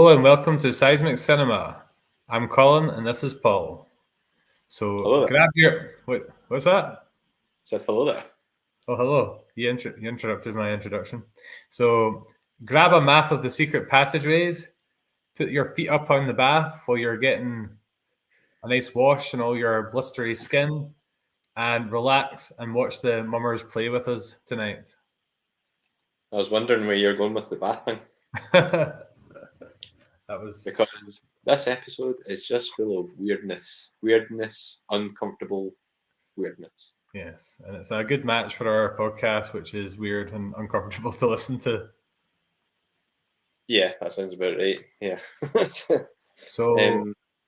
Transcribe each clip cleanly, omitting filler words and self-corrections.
Hello and welcome to Seismic Cinema. I'm Colin and this is Paul. So Hello. grab your... What's that? Said hello there. Oh, hello. You interrupted my introduction. So grab a map of the secret passageways, put your feet up on the bath while you're getting a nice wash and all your blistery skin, and relax and watch the mummers play with us tonight. I was wondering where you're going with the bath thing. That was because this episode is just full of weirdness, uncomfortable weirdness. Yes, and it's a good match for our podcast, which is weird and uncomfortable to listen to. Yeah, that sounds about right. Yeah. So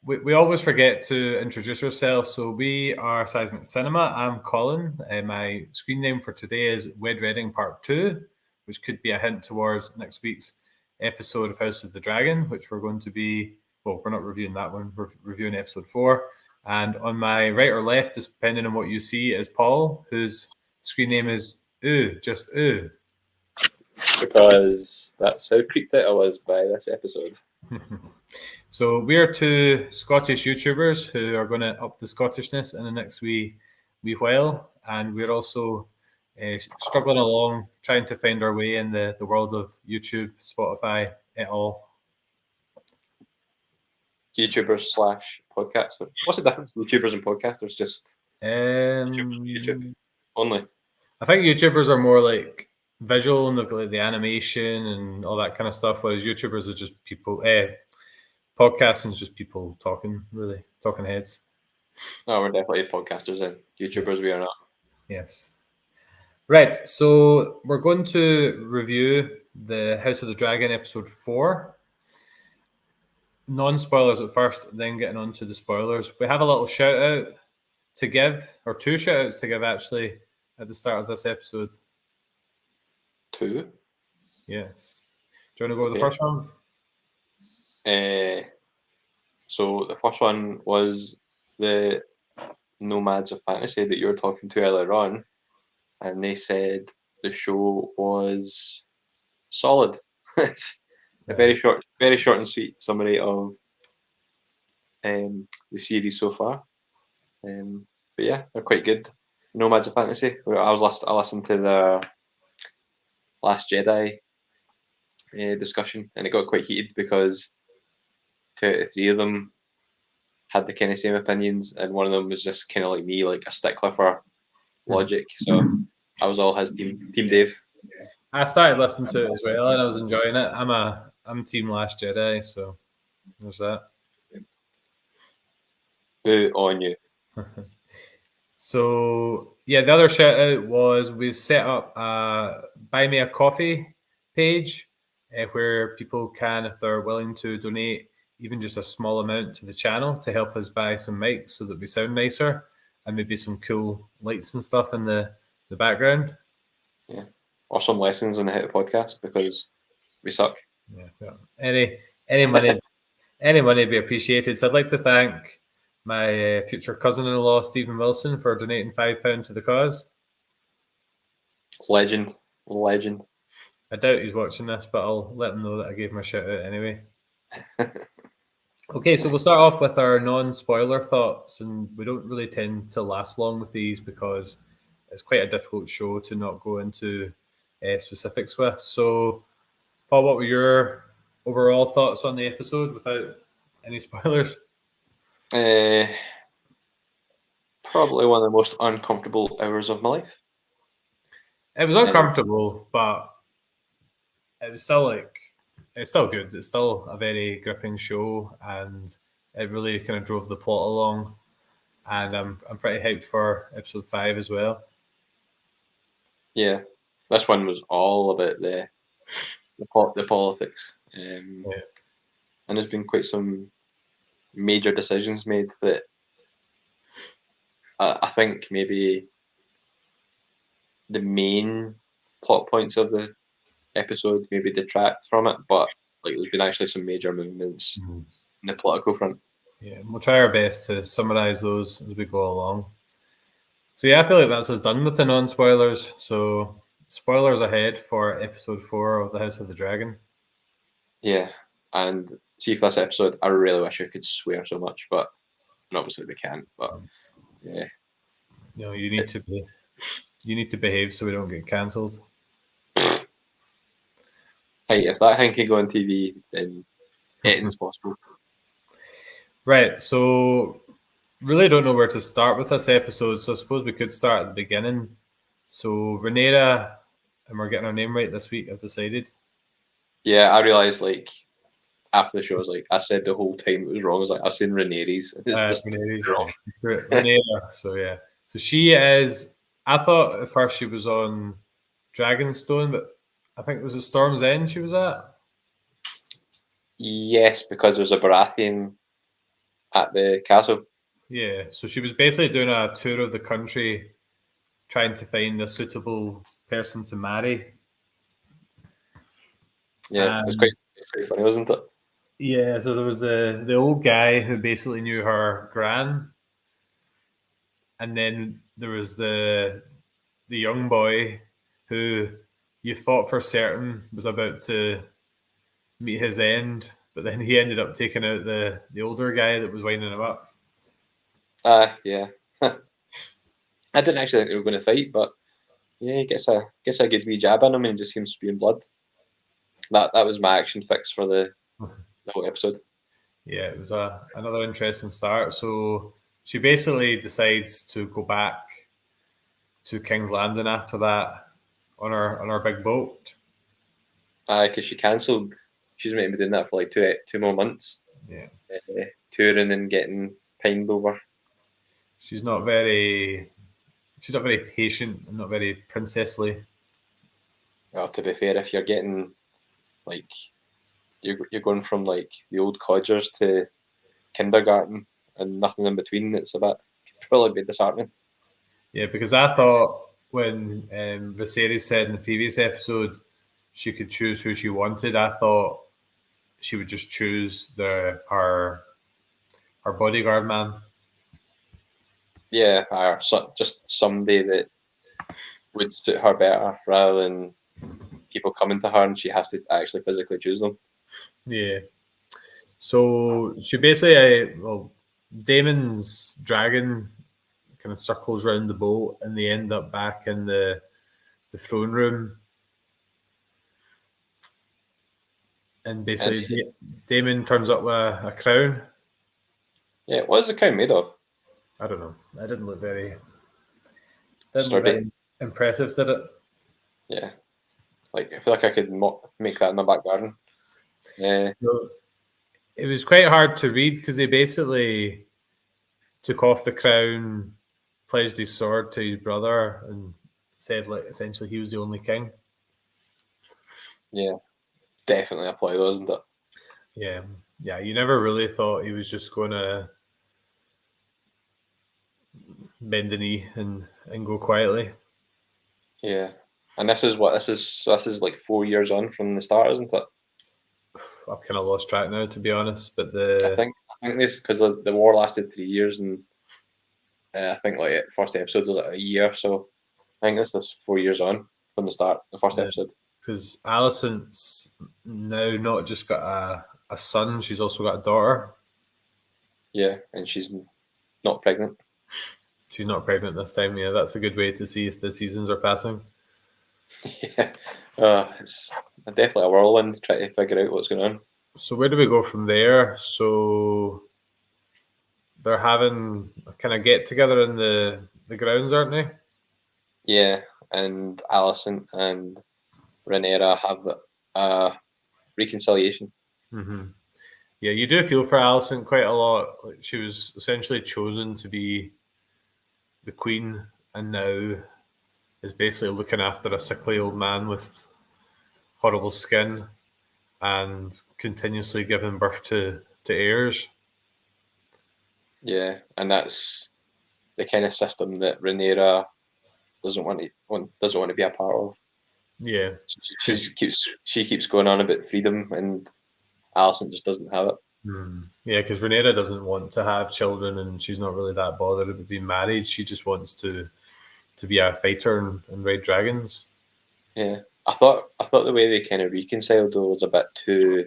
we always forget to introduce ourselves. So we are Seismic Cinema. I'm Colin. My screen name for today is Wed Reading Part 2, which could be a hint towards next week's episode of House of the Dragon, which we're going to be, well, we're not reviewing that one. We're reviewing episode 4. And on my right or left, depending on what you see, is Paul, whose screen name is just Ooh. Because that's how creeped out I was by this episode. So we are two Scottish YouTubers who are going to up the Scottishness in the next wee while, and we're also struggling along, trying to find our way in the world of YouTube, Spotify, et al. YouTubers / podcasters. What's the difference? YouTubers and podcasters? Just YouTube only. I think YouTubers are more like visual and like the animation and all that kind of stuff, whereas YouTubers are just people. Podcasting is just people talking heads. No, we're definitely podcasters and YouTubers. We are not. Yes. Right, so we're going to review the House of the Dragon episode 4. Non-spoilers at first, then getting on to the spoilers. We have a little shout out to give, or 2 shout outs to give actually at the start of this episode. 2? Yes. Do you want to go with the first one? So the first one was the Nomads of Fantasy that you were talking to earlier on, and they said the show was solid. It's a very short and sweet summary of the series so far. But yeah, they're quite good. Nomads of Fantasy. I listened to the Last Jedi discussion, and it got quite heated because 2 out of 3 of them had the kind of same opinions, and one of them was just kind of like me, like a stickler for logic. So I was all his team Dave. I started listening to it as well, and I was enjoying it. I'm Team Last Jedi, so there's that. Good on you. So yeah, the other shout out was we've set up a Buy Me a Coffee page where people can, if they're willing to donate even just a small amount to the channel to help us buy some mics so that we sound nicer and maybe some cool lights and stuff in the background. Yeah. Or some lessons on how to podcast because we suck. Yeah. Any money would be appreciated. So I'd like to thank my future cousin-in-law, Stephen Wilson, for donating £5 to the cause. Legend. I doubt he's watching this, but I'll let him know that I gave him a shout out anyway. Okay, so we'll start off with our non-spoiler thoughts, and we don't really tend to last long with these because it's quite a difficult show to not go into specifics with. So, Paul, what were your overall thoughts on the episode without any spoilers? Probably one of the most uncomfortable hours of my life. It was uncomfortable, but it was still it's still good. It's still a very gripping show, and it really kind of drove the plot along. And I'm pretty hyped for episode 5 as well. Yeah, this one was all about the politics, and there's been quite some major decisions made that I think maybe the main plot points of the episode maybe detract from it, but like there's been actually some major movements in the political front. Yeah, we'll try our best to summarize those as we go along. So yeah, I feel like that's us done with the non-spoilers. So spoilers ahead for episode 4 of the House of the Dragon. Yeah, and see for this episode, I really wish I could swear so much, but obviously we can't. But yeah, no, you need to behave so we don't get cancelled. Hey, if that thing can go on TV, then anything's possible. Right, so really don't know where to start with this episode, so I suppose we could start at the beginning. So Renata, and we're getting our name right this week, I've decided. Yeah, I realised like after the show, I was like, I said the whole time it was wrong. I was like, I've seen Rhaenyra's. It's just wrong. Renata, so yeah. So she is, I thought at first she was on Dragonstone, but I think it was at Storm's End she was at. Yes, because there was a Baratheon at the castle. Yeah, so she was basically doing a tour of the country, trying to find a suitable person to marry. Yeah, it's quite funny, wasn't it? Yeah, so there was the old guy who basically knew her gran, and then there was the young boy who you thought for certain was about to meet his end, but then he ended up taking out the older guy that was winding him up. Yeah. I didn't actually think they were going to fight, but yeah, he gets a good wee jab on him and just seems spewing blood. That was my action fix for the whole episode. Yeah, it was another interesting start. So she basically decides to go back to King's Landing after that on her big boat. Because she cancelled. She's meant to be doing that for like two more months. Yeah, touring and getting pined over. She's not very patient and not very princessly. Well, to be fair, if you're getting like you're going from like the old codgers to kindergarten and nothing in between, it's a bit probably a bit disheartening. Yeah, because I thought when Viserys said in the previous episode she could choose who she wanted, I thought she would just choose her bodyguard man. Yeah, or just somebody that would suit her better rather than people coming to her and she has to actually physically choose them. Yeah. So she basically, Damon's dragon kind of circles around the boat and they end up back in the throne room. And basically, Damon turns up with a crown. Yeah, what is the crown made of? I don't know. It didn't look very impressive, did it? Yeah. Like, I feel like I could make that in my back garden. Yeah. So it was quite hard to read because they basically took off the crown, pledged his sword to his brother, and said, like, essentially he was the only king. Yeah. Definitely a play, though, isn't it? Yeah. Yeah, you never really thought he was just going to bend the knee and go quietly. Yeah. And this is like 4 years on from the start, isn't it? I've kind of lost track now, to be honest. But I think this because the war lasted 3 years, and I think like the first episode was like a year, so I think this is 4 years on from the start, the first episode. Because Alicent's now not just got a son; she's also got a daughter. Yeah, and she's not pregnant. She's not pregnant this time. Yeah, that's a good way to see if the seasons are passing. Yeah, it's definitely a whirlwind to try to figure out what's going on. So where do we go from there? So they're having a kind of get together in the grounds, aren't they? Yeah, and Alicent and Rhaenyra have the reconciliation. Mm-hmm. Yeah, you do feel for Alicent quite a lot. Like, she was essentially chosen to be the queen, and now is basically looking after a sickly old man with horrible skin and continuously giving birth to heirs. Yeah, and that's the kind of system that Rhaenyra doesn't want to be a part of. Yeah, she keeps going on about freedom, and Alicent just doesn't have it. Yeah, because Rhaenyra doesn't want to have children, and she's not really that bothered about being married. She just wants to be a fighter and ride dragons. Yeah, I thought the way they kind of reconciled though was a bit too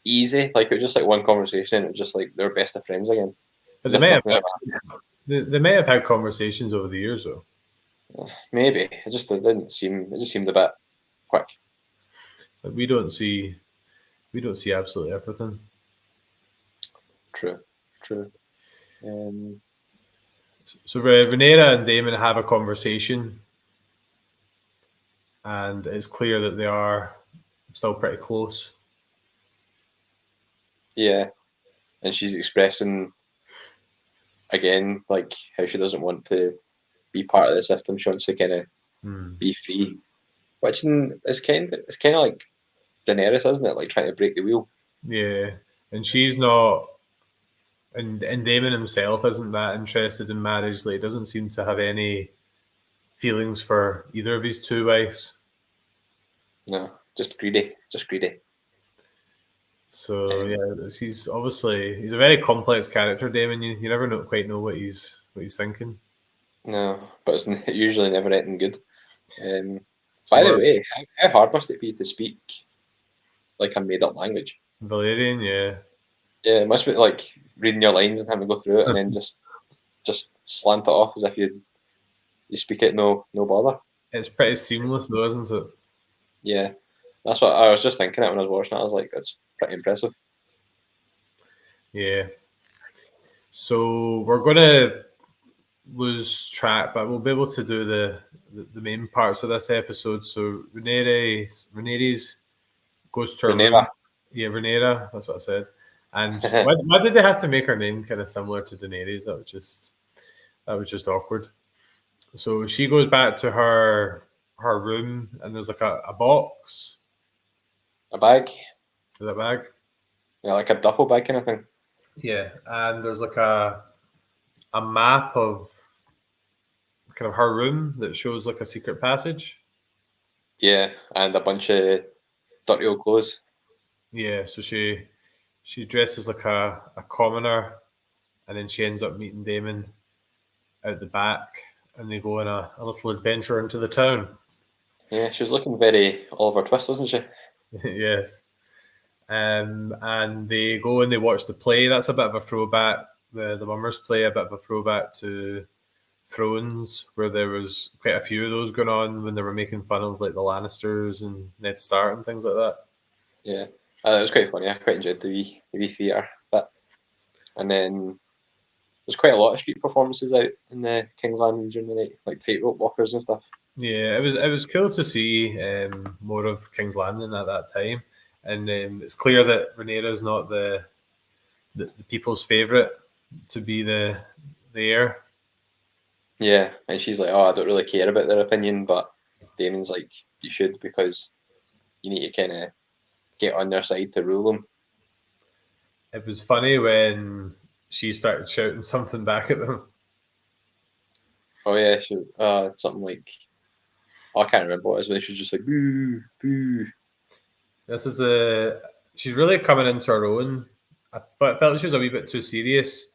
easy. Like, it was just like one conversation, and it was just like they were best of friends again. But As if nothing ever happened. they may have had conversations over the years, though. Maybe. It just seemed a bit quick. Like we don't see absolutely everything. True. So Renata and Damon have a conversation, and it's clear that they are still pretty close. Yeah, and she's expressing again like how she doesn't want to be part of the system. She wants to kind of be free, which is kind of like Daenerys, isn't it? Like trying to break the wheel. Yeah, and she's not. And Damon himself isn't that interested in marriage. Like, he doesn't seem to have any feelings for either of his two wives. No, just greedy. So he's a very complex character, Damon. You never quite know what he's thinking. No, but it's usually never anything good. By the way, how hard must it be to speak like a made up language? Valyrian, yeah. Yeah, it must be like reading your lines and having to go through it and then just slant it off as if you speak it no bother. It's pretty seamless though, isn't it? Yeah. That's what I was just thinking it when I was watching it. I was like, that's pretty impressive. Yeah. So we're gonna lose track, but we'll be able to do the main parts of this episode. So Rhaenyra's goes to her room. Yeah, Rhaenyra, that's what I said. And why did they have to make her name kind of similar to Daenerys? That was just awkward. So she goes back to her room, and there's like a box. A bag? Is a bag? Yeah, like a duffel bag kind of thing. Yeah, and there's like a map of kind of her room that shows like a secret passage. Yeah, and a bunch of dirty old clothes. Yeah, so she dresses like a commoner, and then she ends up meeting Damon out the back, and they go on a little adventure into the town. Yeah, she was looking very Oliver Twist, wasn't she? Yes. And they go and they watch the play. That's a bit of a throwback. The Mummers play, a bit of a throwback to Thrones, where there was quite a few of those going on when they were making fun of like the Lannisters and Ned Stark and things like that. Yeah, it was quite funny. I quite enjoyed the wee theatre bit. And then there's quite a lot of street performances out in the King's Landing during the night, like tightrope walkers and stuff. Yeah, it was cool to see more of King's Landing at that time, and it's clear that Rhaenyra's not the people's favourite to be the heir. Yeah, and she's like, "Oh, I don't really care about their opinion," but Damon's like, "You should, because you need to kind of get on their side to rule them." It was funny when she started shouting something back at them. Oh yeah, something like, I can't remember what it was, but she was just like, "Boo, boo." She's really coming into her own. I felt she was a wee bit too serious,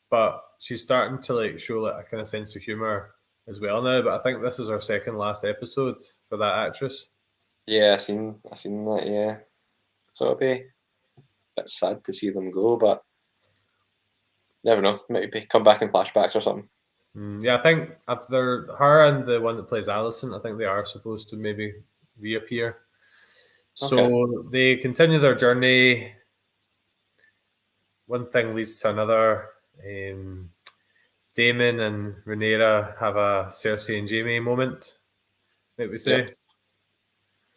but she's starting to like show like a kind of sense of humor as well now. But I think this is her second last episode for that actress. Yeah, I seen that. Yeah, so it'll be a bit sad to see them go, but never know. Maybe come back in flashbacks or something. Yeah, I think after her and the one that plays Allison, I think they are supposed to maybe reappear. So they continue their journey. One thing leads to another. Damon and Rhaenyra have a Cersei and Jaime moment, like we say.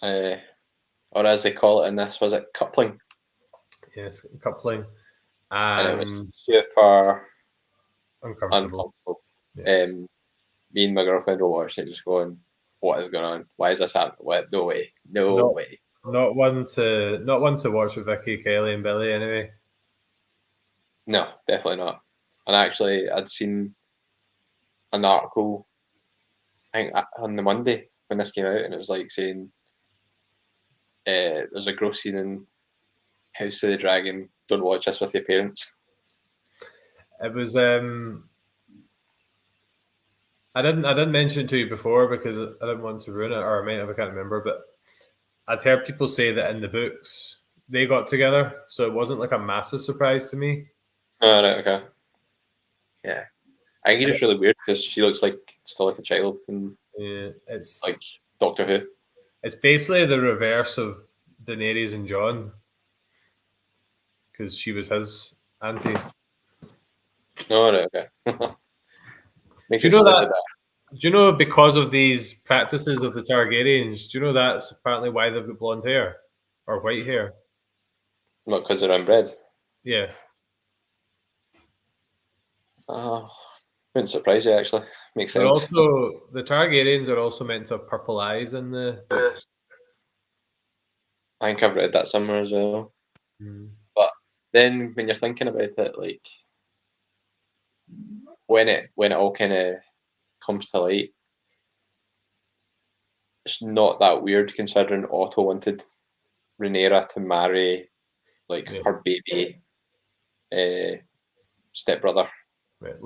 Yep. Or as they call it in this, was it coupling? Yes, coupling. And it was super uncomfortable. Yes. Me and my girlfriend were watching it, just going, "What is going on? Why is this happening? What? No way! No way!" Not one to watch with Vicky, Kelly, and Billy anyway. No, definitely not. And actually, I'd seen an article, I think on the Monday when this came out, and it was like saying there's a gross scene in House of the Dragon. Don't watch this with your parents. It was. I didn't mention it to you before because I didn't want to ruin it, or I might have, I can't remember. But I'd heard people say that in the books, they got together, so it wasn't like a massive surprise to me. Oh, right, okay. Yeah. I think it's just really weird because she looks like still like a child, and it's like Doctor Who. It's basically the reverse of Daenerys and Jon, because she was his auntie. Oh, right, okay. Makes Do it you know slightly that? better. Do you know because of these practices of the Targaryens? Do you know that's apparently why they've got blonde hair or white hair? Not because they're inbred. Yeah. Wouldn't surprise you, actually. Makes But sense. also, the Targaryens are also meant to have purple eyes in the books. I think I've read that somewhere as well. Mm. But then when you're thinking about it, like when it all kind of comes to light, it's not that weird considering Otto wanted Rhaenyra to marry like Yeah. her baby stepbrother. Right.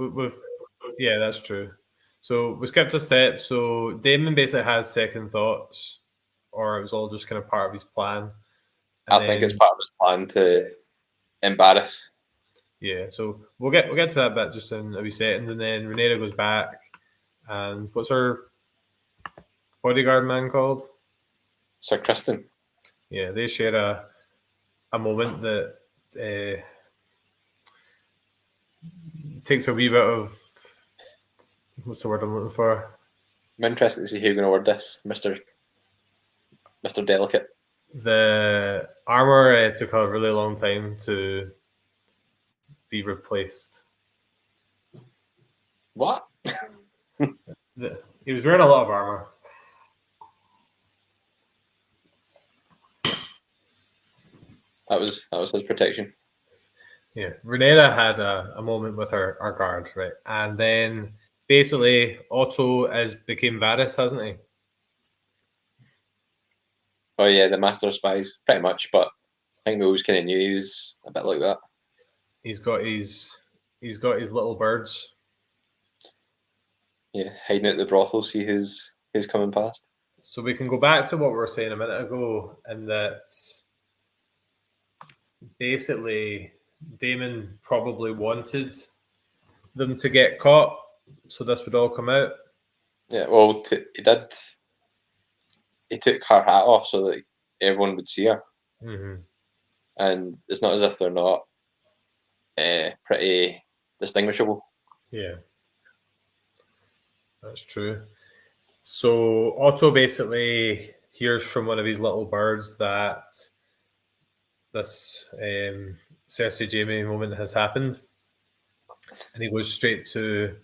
Yeah, that's true. So we skipped a step. So Damon basically has second thoughts, or it was all just kind of part of his plan. And I think it's part of his plan to embarrass. Yeah, so we'll get to that bit just in a wee second, and then Renata goes back, and what's her bodyguard man called? Sir Kristen. Yeah, they share a moment that takes a wee bit of what's the word I'm looking for? I'm interested to see how you're going to word this, Mister Delicate. The armor took a really long time to be replaced. What? He was wearing a lot of armor. That was his protection. Yeah, Renata had a moment with our guard, right? And then basically Otto became Varys, hasn't he? Oh yeah, the Master of Spies, pretty much. But I think we always kind of knew he was a bit like that. He's got his little birds. Yeah, hiding at the brothel, see who's coming past. So we can go back to what we were saying a minute ago, and that basically Damon probably wanted them to get caught, so this would all come out. Yeah, well, he did. He took her hat off so that everyone would see her, and it's not as if they're not pretty distinguishable. Yeah, that's true. So Otto basically hears from one of his little birds that this Cersei Jaime moment has happened, and he goes straight to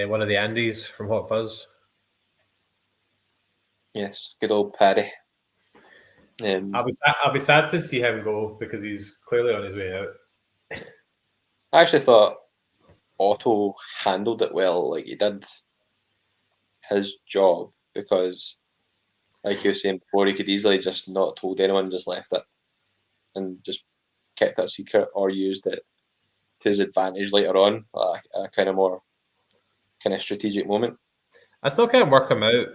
one of the Andes from Hot Fuzz. Yes, good old Paddy. I'll be sad to see him go because he's clearly on his way out. I actually thought Otto handled it well. Like he did his job because, like you were saying before, he could easily just not told anyone, just left it, and just kept it a secret or used it to his advantage later on, a kind of more kind of strategic moment. I still can't work him out.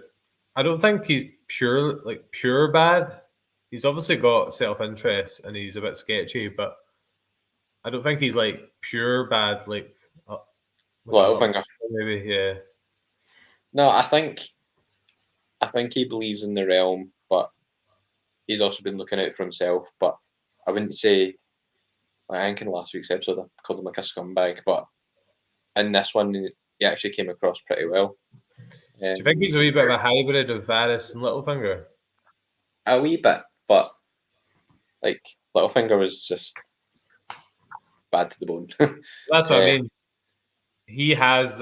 I don't think he's pure bad. He's obviously got self-interest and he's a bit sketchy, but I don't think he's like pure bad. Littlefinger, maybe, yeah. No, I think he believes in the realm, but he's also been looking out for himself. But I wouldn't say. I think in last week's episode I called him like a scumbag, but in this one he actually came across pretty well. Do you think he's a wee bit of a hybrid of Varys and Littlefinger? A wee bit, but like Littlefinger was just bad to the bone. That's what I mean. He has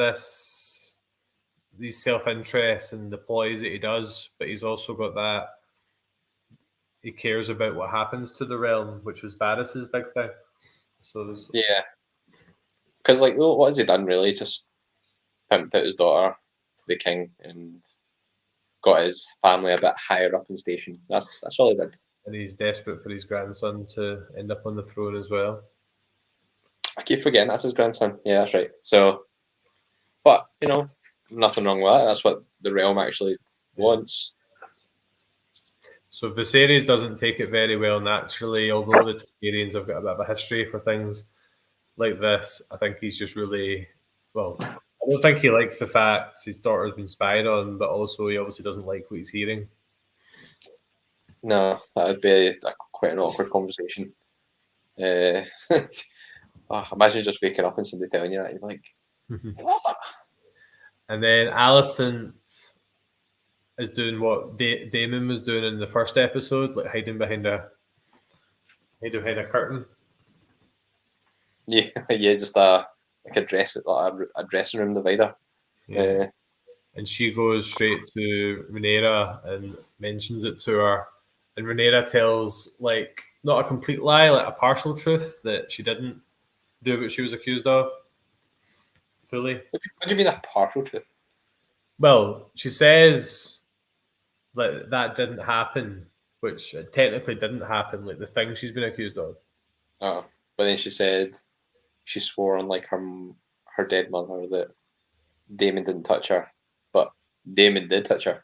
these self-interests and the ploys that he does, but he's also got that he cares about what happens to the realm, which was Varys's big thing. So there's because like, what has he done really? Just pimped out his daughter to the king and got his family a bit higher up in station. That's all he did. And he's desperate for his grandson to end up on the throne as well. I keep forgetting that's his grandson. Yeah, that's right. So, but nothing wrong with that. That's what the realm actually wants. So Viserys doesn't take it very well naturally, although the Targaryens have got a bit of a history for things like this. I think he's just really, well, I don't think he likes the fact his daughter's been spied on, but also he obviously doesn't like what he's hearing. No, that would be quite an awkward conversation. Imagine just waking up and somebody telling you that. You're like, what? And then Alicent is doing what Damon was doing in the first episode, like hiding behind a curtain. Yeah, just a dressing room divider. Yeah. And she goes straight to Rhaenyra and mentions it to her. And Rhaenyra tells, like, not a complete lie, like a partial truth, that she didn't do what she was accused of fully. What do you mean a partial truth? Well, she says that didn't happen, which technically didn't happen, like the thing she's been accused of. Oh, but then she said she swore on like her dead mother that Damon didn't touch her, but Damon did touch her.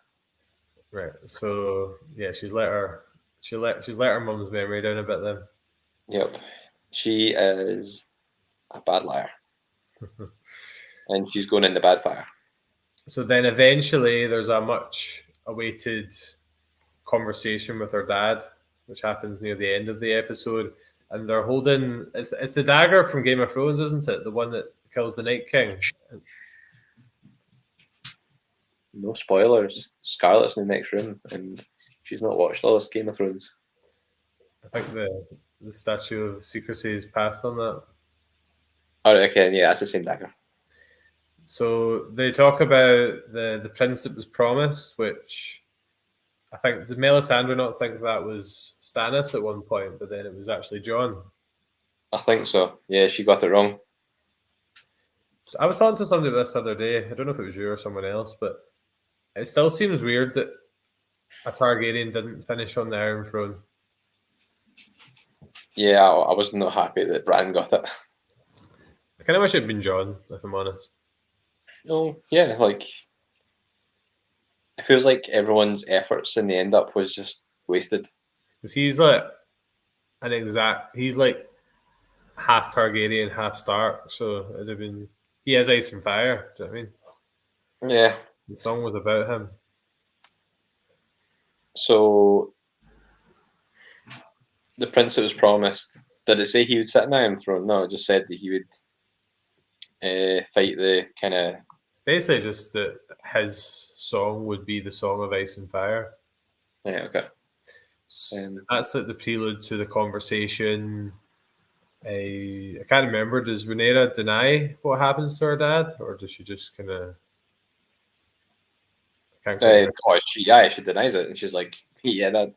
Right. So yeah, she's let her mum's memory down a bit then. Yep. She is a bad liar. And she's going in the bad fire. So then eventually there's a much awaited conversation with her dad, which happens near the end of the episode. And they're holding it's the dagger from Game of Thrones, isn't it? The one that kills the Night King. No spoilers. Scarlett's in the next room and she's not watched all this Game of Thrones. I think the statue of secrecy is passed on that. Oh, okay, yeah, that's the same dagger. So they talk about the prince that was promised, which I think, did Melisandre not think that was Stannis at one point, but then it was actually Jon? I think so. Yeah, she got it wrong. So I was talking to somebody this other day. I don't know if it was you or someone else, but it still seems weird that a Targaryen didn't finish on the Iron Throne. Yeah, I was not happy that Bran got it. I kind of wish it had been Jon, if I'm honest. No, yeah, like it feels like everyone's efforts in the end up was just wasted. Because he's like he's like half Targaryen, half Stark, so it'd have been, he has ice and fire, do you know what I mean? Yeah. The song was about him. So the prince that was promised, did it say he would sit in the Iron Throne? No, it just said that he would fight the kind of... Basically just that his song would be the song of ice and fire. Yeah, okay. That's like the prelude to the conversation. I can't remember. Does Rhaenyra deny what happens to her dad, or does she just kind of? She denies it, and she's like, "Yeah, that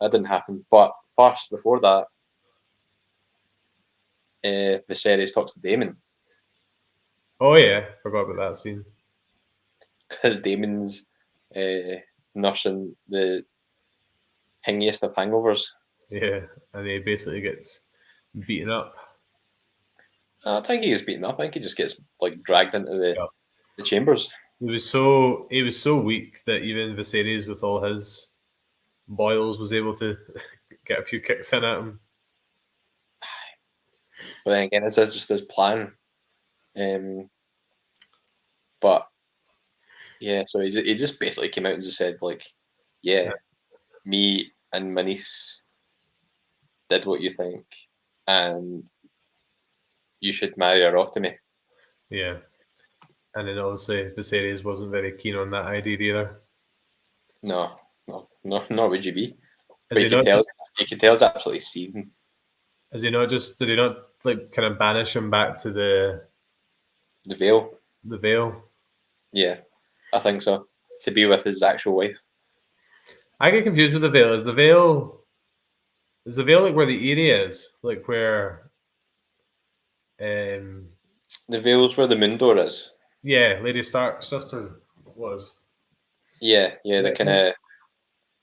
didn't happen." But first, before that, Viserys talks to Damon. Oh yeah, forgot about that scene. Because Damon's nursing the hingiest of hangovers. Yeah, and he basically gets beaten up. I don't think he gets beaten up. I think he just gets like dragged into the chambers. He was so weak that even Viserys, with all his boils, was able to get a few kicks in at him. But then again, it's just his plan. But yeah, so he just basically came out and just said like, yeah, me and my niece did what you think, and you should marry her off to me. Yeah. And then obviously Viserys wasn't very keen on that idea either. No, nor would you be. But you can tell it's absolutely seething. Did he not like kind of banish him back to the Vale? The Vale? Yeah, I think so. To be with his actual wife. I get confused with the Vale. Is the Vale like where the Eyrie is? Like where the Vale's where the Moon Door is. Yeah, Lady Stark's sister was. Yeah, the kind of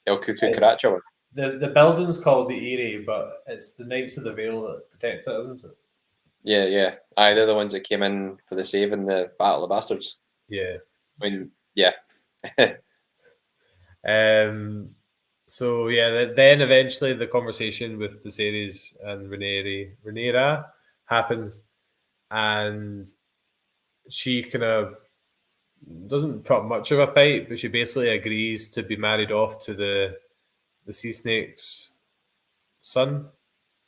El Cuckoo Karacha one. The building's called the Eyrie, but it's the Knights of the Vale that protect it, isn't it? Yeah. Aye, they're the ones that came in for the save in the Battle of Bastards. Yeah. I mean, yeah. So yeah, then eventually the conversation with Viserys and Rhaenyra happens, and she kind of doesn't put much of a fight, but she basically agrees to be married off to the sea snake's son.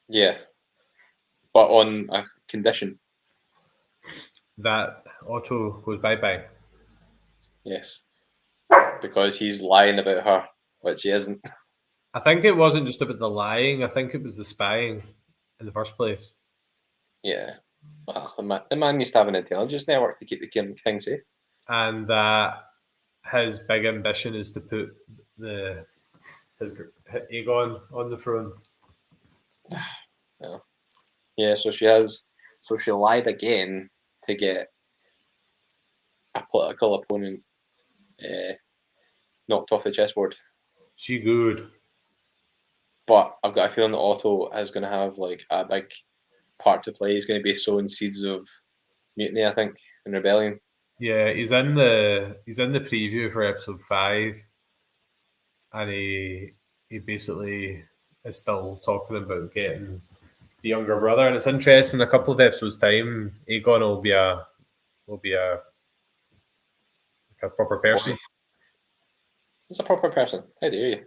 Yeah, but on a condition. That Otto goes bye-bye. Yes, because he's lying about her, which he isn't. I think it wasn't just about the lying. I think it was the spying in the first place. Yeah. Well, the man needs to have an intelligence network to keep the king safe. And that his big ambition is to put his Aegon on the throne. Yeah, so she lied again to get a political opponent knocked off the chessboard. She good. But I've got a feeling that Otto is going to have like a big part to play. He's going to be sowing seeds of mutiny, I think, and rebellion. Yeah, he's in the preview for episode 5, and he basically is still talking about getting the younger brother. And it's interesting. A couple of episodes time, Aegon will be a proper person. He's a proper person. How dare you?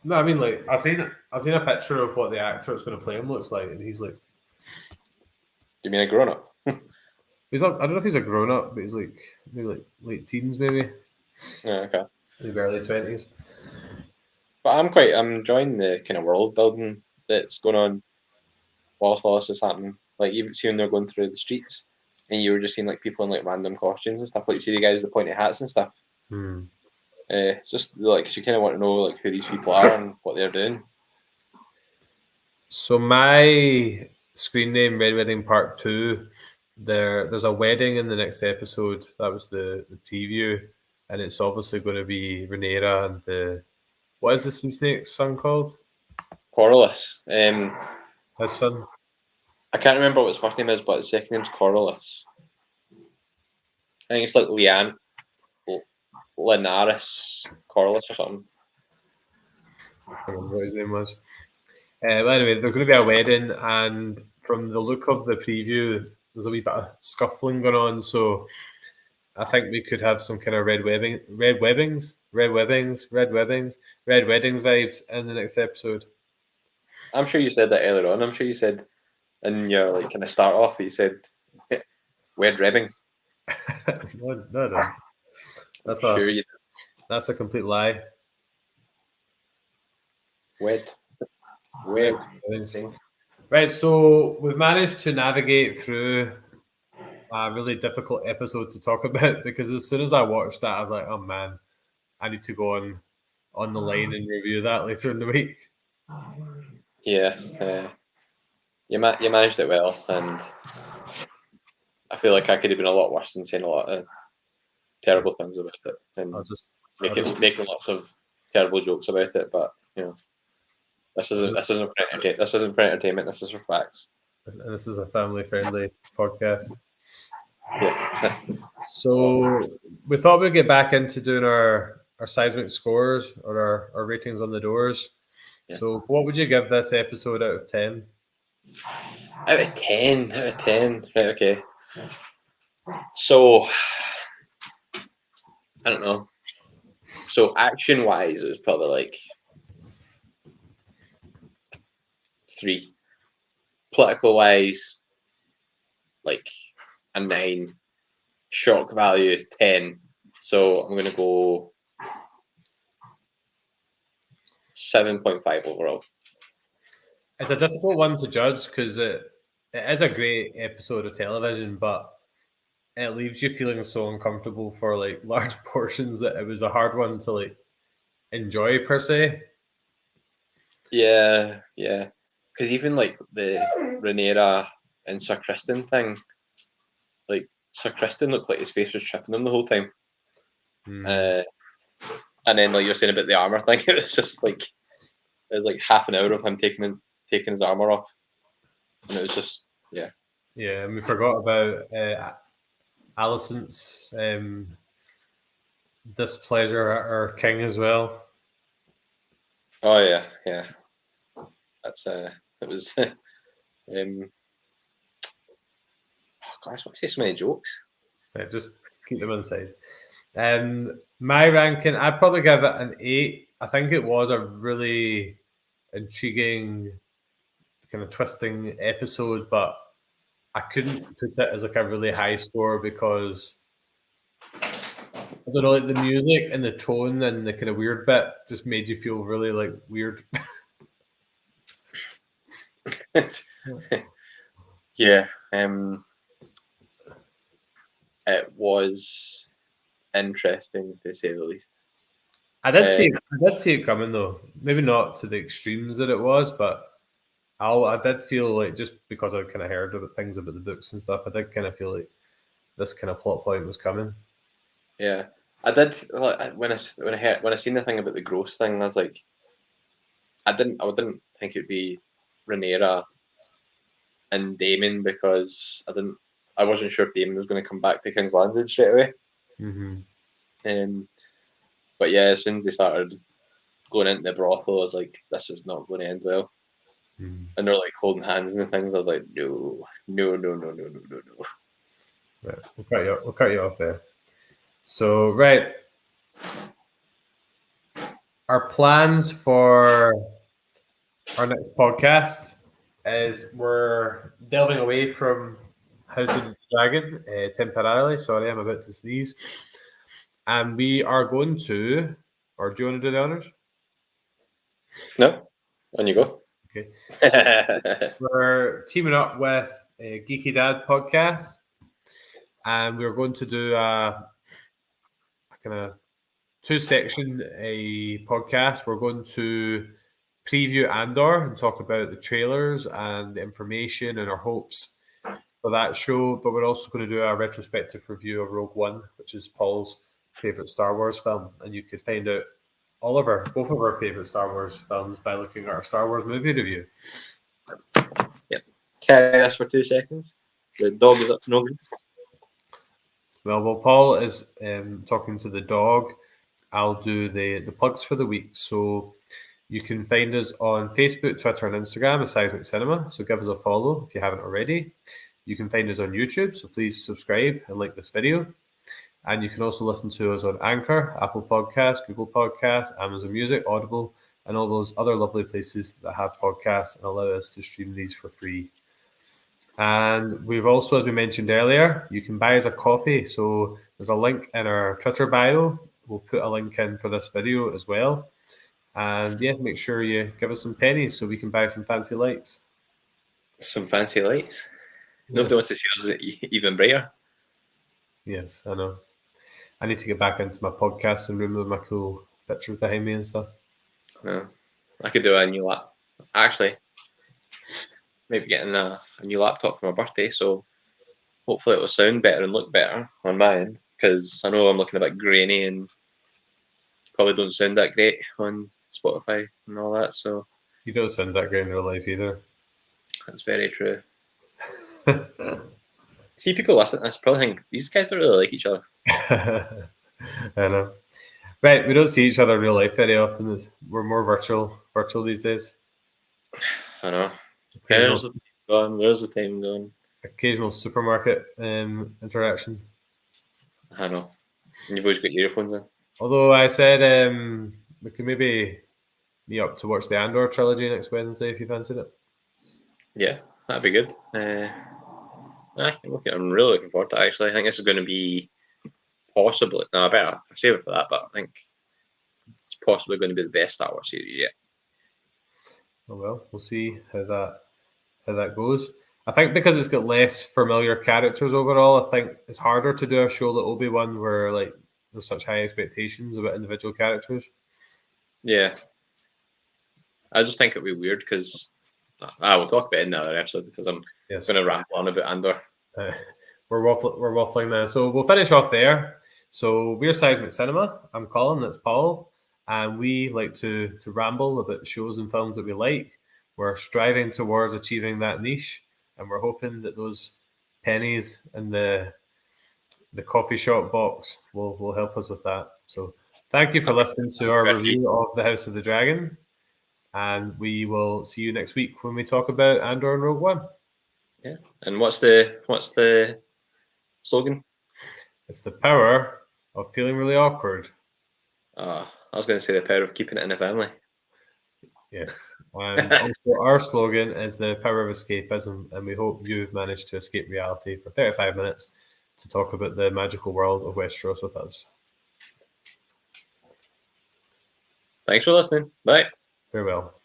No, I mean, like I've seen a picture of what the actor that's going to play him looks like, and he's like, You mean a grown up? he's not. I don't know if he's a grown up, but he's like maybe like late teens, maybe. Yeah, okay. Maybe early 20s. But I'm enjoying the kind of world building that's going on whilst all this is happening. Like you've seen they're going through the streets, and you were just seeing like people in like random costumes and stuff. Like you see the guys with the pointy hats and stuff. Just like you kind of want to know like who these people are and what they're doing. So my screen name, Red Wedding Part 2. There's a wedding in the next episode. That was the preview, and it's obviously going to be Rhaenyra and the what is the sea snake's son called? Corlys. His son. I can't remember what his first name is, but his second name's Corlys. I think it's like Linares Corlys or something. I can't remember what his name was. But anyway, there's going to be a wedding, and from the look of the preview, there's a wee bit of scuffling going on. So I think we could have some kind of red weddings vibes in the next episode. I'm sure you said that earlier on. I'm sure you said in your like kind of start off, you said wed rebbing. No. That's a complete lie. Wed. Right, so we've managed to navigate through a really difficult episode to talk about, because as soon as I watched that, I was like, oh man, I need to go on the line and review that later in the week. Yeah, you managed it well, and I feel like I could have been a lot worse than saying a lot of terrible things about it and making lots of terrible jokes about it. But you know, this isn't for entertainment. This is for facts. And this is a family-friendly podcast. Yeah. So we thought we'd get back into doing our seismic scores or our ratings on the doors. Yeah. So what would you give this episode out of 10? Out of 10. Right, okay. So I don't know. So action-wise, it was probably like 3. Political-wise, like a 9. Shock value 10. So I'm going to go 7.5 overall. It's a difficult one to judge because it is a great episode of television, but it leaves you feeling so uncomfortable for like large portions that it was a hard one to like enjoy per se. Yeah. Because even like the Rhaenyra and Sir Kristen thing, like Sir Kristen looked like his face was tripping him the whole time. And then like you're saying about the armor thing, it was just like it was like half an hour of him taking his armor off, and it was just yeah. And we forgot about Alicent's displeasure at her king as well. Oh yeah. That's it was. Oh gosh, what's so many jokes? Yeah, just keep them inside. My ranking, I'd probably give it an 8. I think it was a really intriguing, kind of twisting episode, but I couldn't put it as like a really high score because I don't know, like the music and the tone and the kind of weird bit just made you feel really like weird. Yeah. It was interesting to say the least. I did see it coming though. Maybe not to the extremes that it was, but I did feel like, just because I kind of heard about things about the books and stuff, I did kind of feel like this kind of plot point was coming. Yeah, I did. When I seen the thing about the gross thing, I was like, I didn't think it'd be Rhaenyra and Damon, because I wasn't sure if Damon was going to come back to King's Landing straight away. Mm-hmm. But yeah, as soon as they started going into the brothel, I was like, this is not going to end well. Mm. And they're like holding hands and things. I was like, no. Right, we'll cut you off there. So, right, our plans for our next podcast is we're delving away from House of the Dragon temporarily. Sorry, I'm about to sneeze. And we are going to, or do you want to do the honors? No, on you go. Okay. So we're teaming up with a Geeky Dad podcast, and we're going to do a kind of 2-section podcast. We're going to preview Andor and talk about the trailers and the information and our hopes for that show. But we're also going to do a retrospective review of Rogue One, which is Paul's favorite Star Wars film, and you could find out both of our favorite Star Wars films by looking at our Star Wars movie review. Yep. Carry us for 2 seconds. The dog is up to no good. Well, while Paul is talking to the dog, I'll do the plugs for the week. So you can find us on Facebook, Twitter, and Instagram as Seismic Cinema. So give us a follow if you haven't already. You can find us on YouTube, so please subscribe and like this video. And you can also listen to us on Anchor, Apple Podcasts, Google Podcasts, Amazon Music, Audible, and all those other lovely places that have podcasts and allow us to stream these for free. And we've also, as we mentioned earlier, you can buy us a coffee. So there's a link in our Twitter bio. We'll put a link in for this video as well. And yeah, make sure you give us some pennies so we can buy some fancy lights. Some fancy lights? Yeah. Nobody wants to see us even brighter. Yes, I know. I need to get back into my podcasting room with my cool pictures behind me and stuff. Yeah. I could do a new laptop. Actually, maybe getting a new laptop for my birthday, so hopefully it will sound better and look better on my end, because I know I'm looking a bit grainy and probably don't sound that great on Spotify and all that. So you don't sound that great in real life either. That's very true. See, people listen to this probably think these guys don't really like each other. I know. Right, we don't see each other in real life very often. We're more virtual these days. I know. There's the time gone. Occasional supermarket interaction. I know. And you've always got earphones in. Although I said we could maybe meet up to watch the Andor trilogy next Wednesday if you fancied it. Yeah, that'd be good. I'm really looking forward to it, actually. I think this is going to be possibly... No, I better save it for that, but I think it's possibly going to be the best Star Wars series yet. Oh well, we'll see how that goes. I think because it's got less familiar characters overall, I think it's harder to do a show like Obi-Wan where like there's such high expectations about individual characters. Yeah. I just think it'd be weird because I will talk about it in another episode because I'm going to ramble on about Andor. We're waffling now. So we'll finish off there. So we're Seismic Cinema. I'm Colin, that's Paul. And we like to ramble about shows and films that we like. We're striving towards achieving that niche. And we're hoping that those pennies in the coffee shop box will help us with that. So thank you for listening to our review of The House of the Dragon. And we will see you next week when we talk about Andor and Rogue One. Yeah. And what's the slogan? It's the power of feeling really awkward. I was going to say the power of keeping it in the family. Yes. And also our slogan is the power of escapism. And we hope you've managed to escape reality for 35 minutes to talk about the magical world of Westeros with us. Thanks for listening. Bye. Farewell.